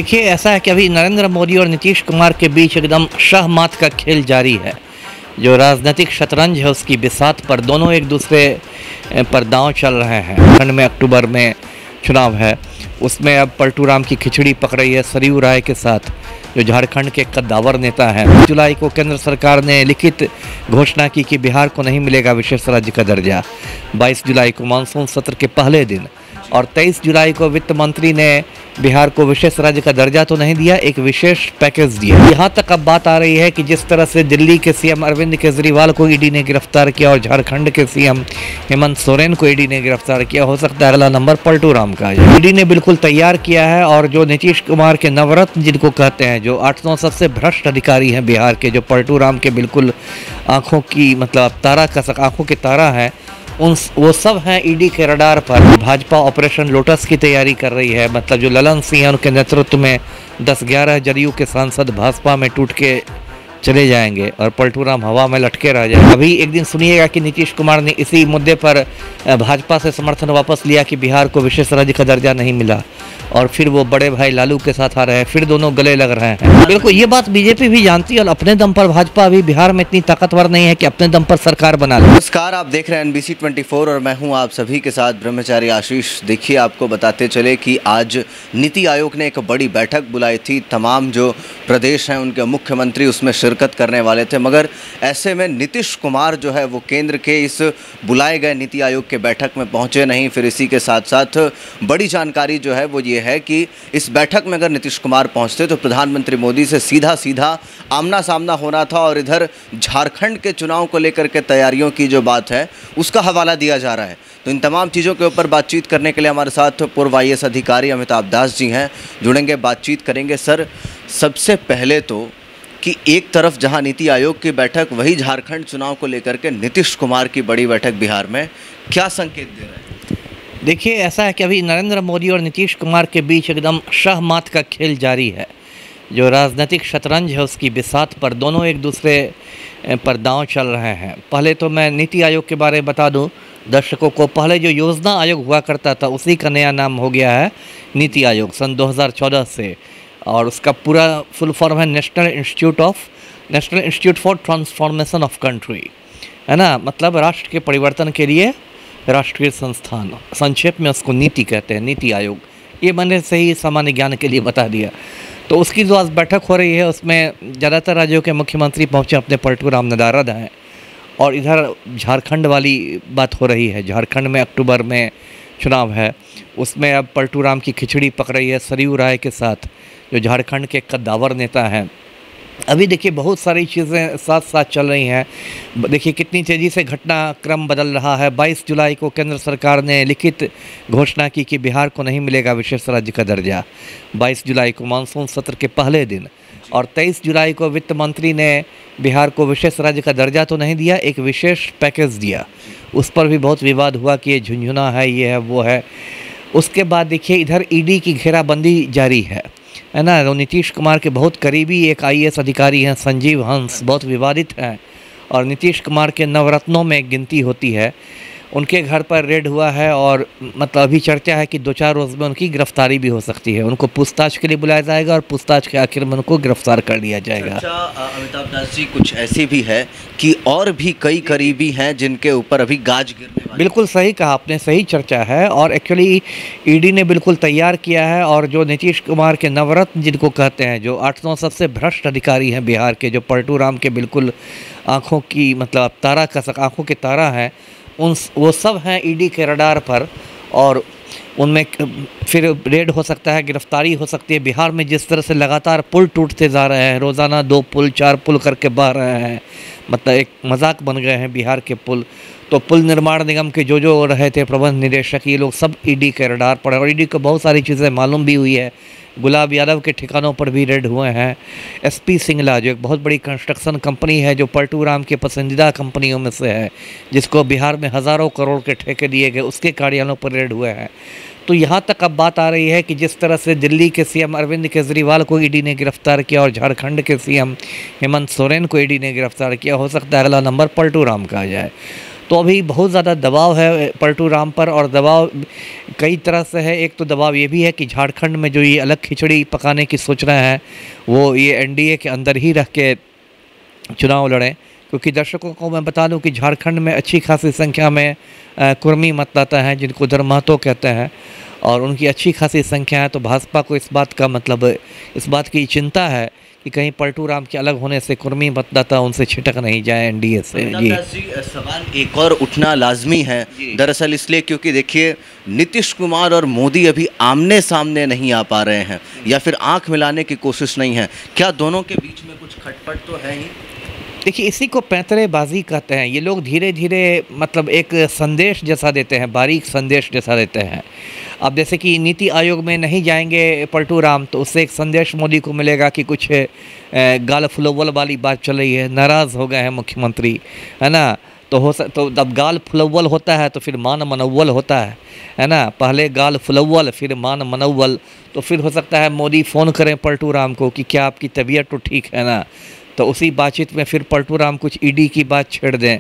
देखिए, ऐसा है कि अभी नरेंद्र मोदी और नीतीश कुमार के बीच एकदम शाह मात का खेल जारी है। जो राजनीतिक शतरंज है उसकी बिसात पर दोनों एक दूसरे पर दांव चल रहे हैं। झारखंड में अक्टूबर में चुनाव है, उसमें अब पलटू राम की खिचड़ी पक रही है सरयू राय के साथ, जो झारखंड के कद्दावर नेता हैं। जुलाई को केंद्र सरकार ने लिखित घोषणा की कि बिहार को नहीं मिलेगा विशेष राज्य का दर्जा। 22 जुलाई को मानसून सत्र के पहले दिन और 23 जुलाई को वित्त मंत्री ने बिहार को विशेष राज्य का दर्जा तो नहीं दिया, एक विशेष पैकेज दिया। यहाँ तक अब बात आ रही है कि जिस तरह से दिल्ली के सीएम अरविंद केजरीवाल को ईडी ने गिरफ्तार किया और झारखंड के सीएम हेमंत सोरेन को ईडी ने गिरफ्तार किया, हो सकता है अगला नंबर पलटू राम का है। ईडी ने बिल्कुल तैयार किया है और जो नीतीश कुमार के नवरत्न जिनको कहते हैं, जो 8-9 सबसे भ्रष्ट अधिकारी हैं बिहार के, जो पलटू राम के बिल्कुल आँखों की मतलब तारा कसक आँखों की तारा है, वो सब हैं ईडी के रडार पर। भाजपा ऑपरेशन लोटस की तैयारी कर रही है, मतलब जो ललन सिंह उनके नेतृत्व में 10-11 जदयू के सांसद भाजपा में टूट के चले जाएंगे और पलटू राम हवा में लटके रह जाएंगे। अभी एक दिन सुनिएगा कि नीतीश कुमार ने इसी मुद्दे पर भाजपा से समर्थन वापस लिया कि बिहार को विशेष राज्य का दर्जा नहीं मिला, और फिर वो बड़े भाई लालू के साथ आ रहे हैं, फिर दोनों गले लग रहे हैं। बिल्कुल ये बात बीजेपी भी जानती है और अपने दम पर भाजपा अभी बिहार में इतनी ताकतवर नहीं है कि अपने दम पर सरकार बना ले। नमस्कार, आप देख रहे हैं NBC 24 और मैं हूं आप सभी के साथ ब्रह्मचारी आशीष। देखिए, आपको बताते चले कि आज नीति आयोग ने एक बड़ी बैठक बुलाई थी। तमाम जो प्रदेश हैं उनके मुख्यमंत्री उसमें शिरकत करने वाले थे, मगर ऐसे में नीतीश कुमार जो है वो केंद्र के इस बुलाए गए नीति आयोग के बैठक में पहुंचे नहीं। फिर इसी के साथ साथ बड़ी जानकारी जो है वो ये है कि इस बैठक में अगर नीतीश कुमार पहुंचते तो प्रधानमंत्री मोदी से सीधा आमना सामना होना था, और इधर झारखंड के चुनाव को लेकर के तैयारियों की जो बात है उसका हवाला दिया जा रहा है। तो इन तमाम चीज़ों के ऊपर बातचीत करने के लिए हमारे साथ पूर्व IAS अधिकारी अमिताभ दास जी हैं, जुड़ेंगे, बातचीत करेंगे। सर, सबसे पहले तो कि एक तरफ जहां नीति आयोग की बैठक, वही झारखंड चुनाव को लेकर के नीतीश कुमार की बड़ी बैठक बिहार में, क्या संकेत दे रहे हैं? देखिए, ऐसा है कि अभी नरेंद्र मोदी और नीतीश कुमार के बीच एकदम शाह मात का खेल जारी है। जो राजनीतिक शतरंज है उसकी बिसात पर दोनों एक दूसरे पर दांव चल रहे हैं। पहले तो मैं नीति आयोग के बारे में बता दूं दर्शकों को। पहले जो योजना आयोग हुआ करता था उसी का नया नाम हो गया है नीति आयोग सन 2014 से, और उसका पूरा फुल फॉर्म है national institute for transformation of country, है ना, मतलब राष्ट्र के परिवर्तन के लिए राष्ट्रीय संस्थान, संक्षेप में उसको नीति कहते हैं, नीति आयोग। ये मैंने सही सामान्य ज्ञान के लिए बता दिया। तो उसकी जो आज बैठक हो रही है उसमें ज़्यादातर राज्यों के मुख्यमंत्री पहुंचे, अपने पलटू राम नदारद हैं, और इधर झारखंड वाली बात हो रही है। झारखंड में अक्टूबर में चुनाव है, उसमें अब पलटू राम की खिचड़ी पक रही है सरयू राय के साथ, जो झारखंड के कद्दावर नेता हैं। अभी देखिए, बहुत सारी चीज़ें साथ साथ चल रही हैं। देखिए कितनी तेज़ी से घटनाक्रम बदल रहा है। 22 जुलाई को केंद्र सरकार ने लिखित घोषणा की कि बिहार को नहीं मिलेगा विशेष राज्य का दर्जा। 22 जुलाई को मानसून सत्र के पहले दिन और 23 जुलाई को वित्त मंत्री ने बिहार को विशेष राज्य का दर्जा तो नहीं दिया, एक विशेष पैकेज दिया। उस पर भी बहुत विवाद हुआ कि ये झुंझुना है, ये है, वो है। उसके बाद देखिए इधर ईडी की घेराबंदी जारी है ना। तो नीतीश कुमार के बहुत करीबी एक IAS अधिकारी हैं संजीव हंस, बहुत विवादित हैं और नीतीश कुमार के नवरत्नों में गिनती होती है। उनके घर पर रेड हुआ है और मतलब अभी चर्चा है कि 2-4 रोज़ में उनकी गिरफ्तारी भी हो सकती है। उनको पूछताछ के लिए बुलाया जाएगा और पूछताछ के आखिर में उनको गिरफ्तार कर लिया जाएगा। अच्छा अमिताभ दास जी, कुछ ऐसी भी है कि और भी कई करीबी हैं जिनके ऊपर अभी गाज गिरने वाली। बिल्कुल सही कहा आपने, सही चर्चा है, और एक्चुअली ईडी ने बिल्कुल तैयार किया है। और जो नीतीश कुमार के नवरत्न जिनको कहते हैं, जो 8-9 सबसे भ्रष्ट अधिकारी हैं बिहार के, जो पलटू राम के बिल्कुल आँखों की मतलब तारा कसक आँखों की तारा हैं, वो सब हैं ईडी के रडार पर, और उनमें फिर रेड हो सकता है, गिरफ्तारी हो सकती है। बिहार में जिस तरह से लगातार पुल टूटते जा रहे हैं, रोज़ाना 2 पुल 4 पुल करके बह रहे हैं, मतलब एक मजाक बन गए हैं बिहार के पुल। तो पुल निर्माण निगम के जो रहे थे प्रबंध निदेशक, ये लोग सब ईडी के रडार पर, और ईडी को बहुत सारी चीज़ें मालूम भी हुई है। गुलाब यादव के ठिकानों पर भी रेड हुए हैं। SP सिंगला, जो एक बहुत बड़ी कंस्ट्रक्शन कंपनी है, जो पलटू राम के पसंदीदा कंपनियों में से है, जिसको बिहार में हज़ारों करोड़ के ठेके दिए गए, उसके कार्यालयों पर रेड हुए हैं। तो यहाँ तक अब बात आ रही है कि जिस तरह से दिल्ली के सीएम अरविंद केजरीवाल को ईडी ने गिरफ्तार किया और झारखंड के सीएम हेमंत सोरेन को ईडी ने गिरफ्तार किया, हो सकता है अगला नंबर पलटू राम का आ जाए। तो अभी बहुत ज़्यादा दबाव है पलटू राम पर, और दबाव कई तरह से है। एक तो दबाव ये भी है कि झारखंड में जो ये अलग खिचड़ी पकाने की सोच रहे हैं, वो ये एनडीए के अंदर ही रह के चुनाव लड़ें। क्योंकि दर्शकों को मैं बता दूं कि झारखंड में अच्छी खासी संख्या में कुर्मी मतदाता हैं, जिनको उधर महतो कहते हैं, और उनकी अच्छी खासी संख्या है। तो भाजपा को इस बात का मतलब, इस बात की चिंता है कि कहीं पलटू राम के अलग होने से कुर्मी मतदाता उनसे छिटक नहीं जाए एनडीए से। जी, सवाल एक और उठना लाजमी है दरअसल इसलिए क्योंकि देखिए नीतीश कुमार और मोदी अभी आमने सामने नहीं आ पा रहे हैं, या फिर आंख मिलाने की कोशिश नहीं है। क्या दोनों के बीच में कुछ खटपट तो है ही? देखिए, इसी को पैंतरेबाजी कहते हैं। ये लोग धीरे धीरे मतलब एक संदेश जैसा देते हैं, बारीक संदेश जैसा देते हैं। अब जैसे कि नीति आयोग में नहीं जाएंगे पलटू राम, तो उससे एक संदेश मोदी को मिलेगा कि कुछ गाल फुलव्वल वाली बात चल रही है, नाराज़ हो गए हैं मुख्यमंत्री, है ना। तो जब गाल फुलव्वल होता है तो फिर मान मनव्वल होता है ना। पहले गाल फुलव्वल फिर मान मनव्वल। तो फिर हो सकता है मोदी फ़ोन करें पलटू राम को कि क्या आपकी तबीयत तो ठीक है ना। तो उसी बातचीत में फिर पलटू राम कुछ ईडी की बात छेड़ दें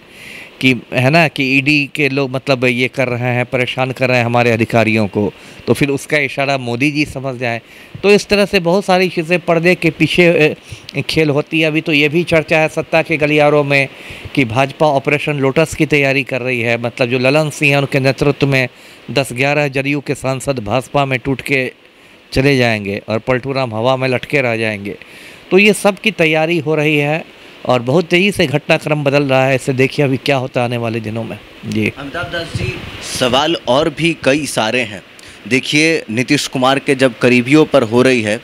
कि, है ना, कि ईडी के लोग मतलब ये कर रहे हैं, परेशान कर रहे हैं हमारे अधिकारियों को। तो फिर उसका इशारा मोदी जी समझ जाए। तो इस तरह से बहुत सारी चीज़ें पर्दे के पीछे खेल होती है। अभी तो ये भी चर्चा है सत्ता के गलियारों में कि भाजपा ऑपरेशन लोटस की तैयारी कर रही है। मतलब जो ललन सिंह हैं, उनके नेतृत्व में 10-11 जदयू के सांसद भाजपा में टूट के चले जाएंगे और पलटू राम हवा में लटके रह जाएंगे। तो ये सब की तैयारी हो रही है और बहुत तेज़ी से घटनाक्रम बदल रहा है। इससे देखिए अभी क्या होता है आने वाले दिनों में। जी अमिताभ दास जी, सवाल और भी कई सारे हैं। देखिए नीतीश कुमार के जब करीबियों पर हो रही है,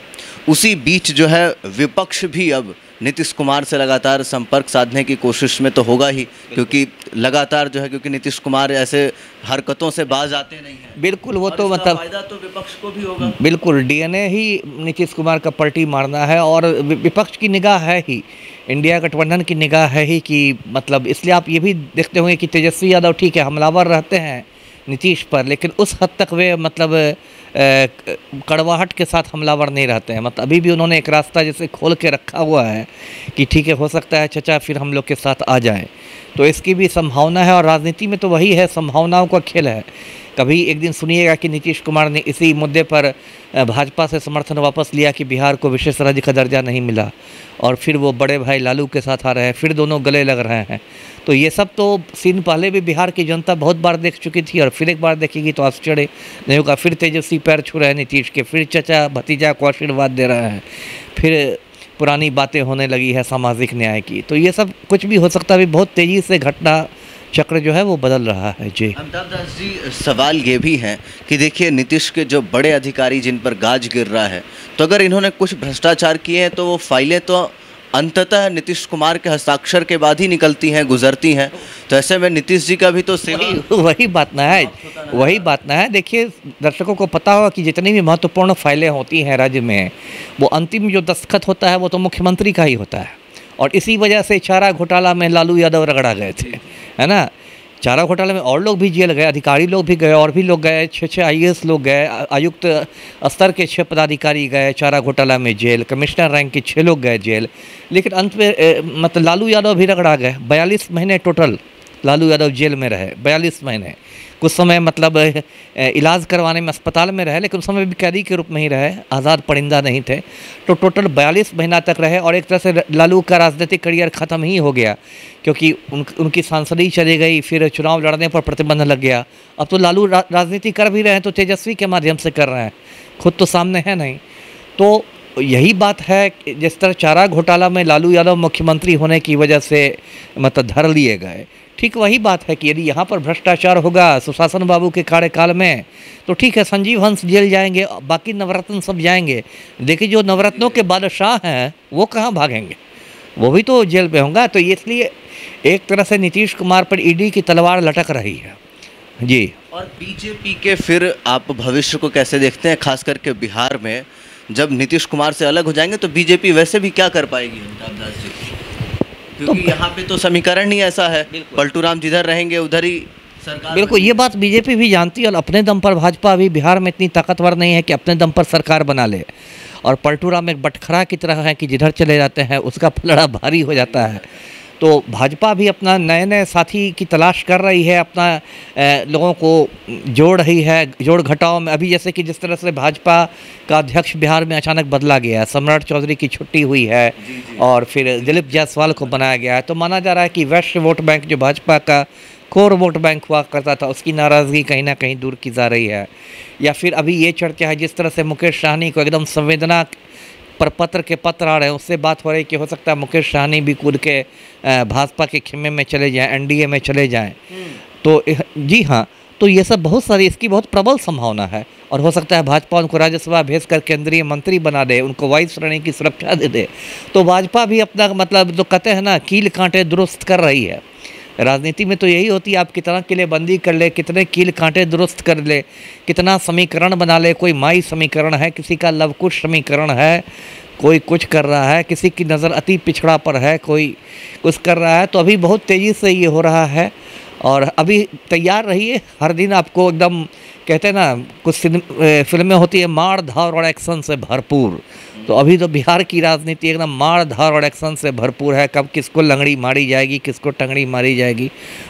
उसी बीच जो है विपक्ष भी अब नीतीश कुमार से लगातार संपर्क साधने की कोशिश में तो होगा ही, क्योंकि लगातार जो है, क्योंकि नीतीश कुमार ऐसे हरकतों से बाज आते नहीं हैं। बिल्कुल, वो तो मतलब फायदा तो विपक्ष को भी होगा। बिल्कुल, डीएनए ही नीतीश कुमार का पलटी मारना है और विपक्ष की निगाह है ही, इंडिया गठबंधन की निगाह है ही कि मतलब, इसलिए आप ये भी देखते होंगे कि तेजस्वी यादव ठीक है हमलावर रहते हैं नीतीश पर, लेकिन उस हद तक वे मतलब कड़वाहट के साथ हमलावर नहीं रहते हैं। मतलब अभी भी उन्होंने एक रास्ता जैसे खोल के रखा हुआ है कि ठीक है, हो सकता है चचा फिर हम लोग के साथ आ जाएं। तो इसकी भी संभावना है और राजनीति में तो वही है, संभावनाओं का खेल है। कभी एक दिन सुनिएगा कि नीतीश कुमार ने इसी मुद्दे पर भाजपा से समर्थन वापस लिया कि बिहार को विशेष राज्य का दर्जा नहीं मिला, और फिर वो बड़े भाई लालू के साथ आ रहे हैं, फिर दोनों गले लग रहे हैं। तो ये सब तो सीन पहले भी बिहार की जनता बहुत बार देख चुकी थी और फिर एक बार देखेगी तो आश्चर्य नहीं होगा। फिर तेजस्वी पैर छू रहे हैं नीतीश के, फिर चचा भतीजा को आशीर्वाद दे रहे हैं, फिर पुरानी बातें होने लगी है सामाजिक न्याय की। तो ये सब कुछ भी हो सकता है। अभी बहुत तेज़ी से घटना चक्र जो है वो बदल रहा है। जी अमिताभ दास जी, सवाल ये भी है कि देखिए नीतीश के जो बड़े अधिकारी जिन पर गाज गिर रहा है, तो अगर इन्होंने कुछ भ्रष्टाचार किए हैं तो वो फाइलें तो अंततः नीतीश कुमार के हस्ताक्षर के बाद ही निकलती हैं, गुजरती हैं। तो ऐसे में नीतीश जी का भी तो वही बात ना है। देखिए, दर्शकों को पता होगा कि जितनी भी महत्वपूर्ण फाइलें होती हैं राज्य में, वो अंतिम जो दस्तखत होता है वो तो मुख्यमंत्री का ही होता है। और इसी वजह से चारा घोटाला में लालू यादव रगड़ा गए थे, है ना। चारा घोटाले में और लोग भी जेल गए, अधिकारी लोग भी गए, और भी लोग गए, 6 IAS लोग गए, आयुक्त स्तर के 6 पदाधिकारी गए चारा घोटाला में जेल, कमिश्नर रैंक के 6 लोग गए जेल। लेकिन अंत में मतलब लालू यादव भी रगड़ा गए। 42 महीने टोटल लालू यादव जेल में रहे, 42 महीने। कुछ समय मतलब इलाज करवाने में अस्पताल में रहे, लेकिन उस समय भी कैदी के रूप में ही रहे, आज़ाद परिंदा नहीं थे। तो टोटल 42 महीना तक रहे और एक तरह से लालू का राजनीतिक करियर ख़त्म ही हो गया, क्योंकि उनकी सांसदी चली गई, फिर चुनाव लड़ने पर प्रतिबंध लग गया। अब तो लालू राजनीति कर भी रहे हैं तो तेजस्वी के माध्यम से कर रहे हैं, खुद तो सामने है नहीं। तो यही बात है कि जिस तरह चारा घोटाला में लालू यादव मुख्यमंत्री होने की वजह से मतलब धर लिए गए, ठीक वही बात है कि यदि यहाँ पर भ्रष्टाचार होगा सुशासन बाबू के कार्यकाल में, तो ठीक है संजीव हंस जेल जाएंगे, बाकी नवरत्न सब जाएंगे। देखिए, जो नवरत्नों के बादशाह हैं वो कहाँ भागेंगे, वो भी तो जेल पे होंगे। तो इसलिए एक तरह से नीतीश कुमार पर ईडी की तलवार लटक रही है। जी, और बीजेपी के फिर आप भविष्य को कैसे देखते हैं, खास करके बिहार में जब नीतीश कुमार से अलग हो जाएंगे तो बीजेपी वैसे भी क्या कर पाएगी अमिताभ दास जी? क्योंकि यहाँ पे तो समीकरण ही ऐसा है, पलटू राम जिधर रहेंगे उधर ही सरकार। बिल्कुल, ये बात बीजेपी भी जानती है और अपने दम पर भाजपा अभी बिहार में इतनी ताकतवर नहीं है कि अपने दम पर सरकार बना ले। और पलटू राम एक बटखरा की तरह है कि जिधर चले जाते हैं उसका पलड़ा भारी हो जाता है। तो भाजपा भी अपना नए नए साथी की तलाश कर रही है, अपना लोगों को जोड़ रही है, जोड़ घटाव में। अभी जैसे कि जिस तरह से भाजपा का अध्यक्ष बिहार में अचानक बदला गया है, सम्राट चौधरी की छुट्टी हुई है और फिर दिलीप जायसवाल को बनाया गया है, तो माना जा रहा है कि वैश्य वोट बैंक जो भाजपा का कोर वोट बैंक हुआ करता था, उसकी नाराज़गी कहीं ना कहीं दूर की जा रही है। या फिर अभी ये चर्चा है, जिस तरह से मुकेश सहनी को एकदम संवेदना पर पत्र के पत्र आ रहे हैं, उससे बात हो रही है कि हो सकता है मुकेश सहनी भी कूद के भाजपा के खेमे में चले जाएं, एनडीए में चले जाएं। तो जी हाँ, तो ये सब बहुत सारी, इसकी बहुत प्रबल संभावना है और हो सकता है भाजपा उनको राज्यसभा भेजकर केंद्रीय मंत्री बना दे, उनको वायु श्रेणी की सुरक्षा दे दे। तो भाजपा भी अपना मतलब जो कहते हैं ना, कील कांटे दुरुस्त कर रही है। राजनीति में तो यही होती है, आप कितना किलेबंदी कर ले, कितने कील कांटे दुरुस्त कर ले, कितना समीकरण बना ले। कोई माई समीकरण है, किसी का लवकुश समीकरण है, कोई कुछ कर रहा है, किसी की नज़र अति पिछड़ा पर है, कोई कुछ कर रहा है। तो अभी बहुत तेज़ी से ये हो रहा है और अभी तैयार रहिए। हर दिन आपको एकदम कहते हैं ना, कुछ फिल्में होती है मार धार और एक्शन से भरपूर, तो अभी तो बिहार की राजनीति एकदम मार धार और एक्शन से भरपूर है। कब किसको लंगड़ी मारी जाएगी, किसको टंगड़ी मारी जाएगी,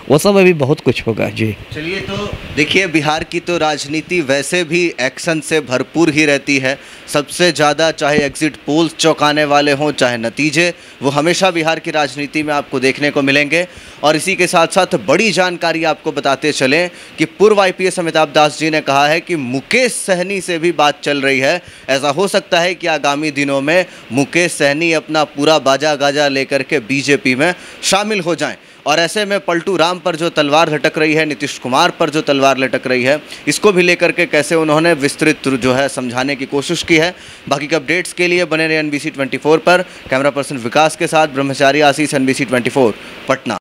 वो सब अभी बहुत कुछ होगा जी। चलिए, तो देखिए, बिहार की तो राजनीति वैसे भी एक्शन से भरपूर ही रहती है। सबसे ज़्यादा चाहे एग्जिट पोल्स चौंकाने वाले हों, चाहे नतीजे, वो हमेशा बिहार की राजनीति में आपको देखने को मिलेंगे। और इसी के साथ साथ बड़ी जानकारी आपको बताते चलें कि पूर्व IPS अमिताभ दास जी ने कहा है कि मुकेश सहनी से भी बात चल रही है। ऐसा हो सकता है कि आगामी दिनों में मुकेश सहनी अपना पूरा बाजा गाजा लेकर के बीजेपी में शामिल हो जाएं। और ऐसे में पलटू राम पर जो तलवार लटक रही है, नीतीश कुमार पर जो तलवार लटक रही है, इसको भी लेकर के कैसे उन्होंने विस्तृत जो है समझाने की कोशिश की है। बाकी के अपडेट्स के लिए बने रहे NBC 24 पर। कैमरा पर्सन विकास के साथ ब्रह्मचारी आशीष, NBC 24 पटना।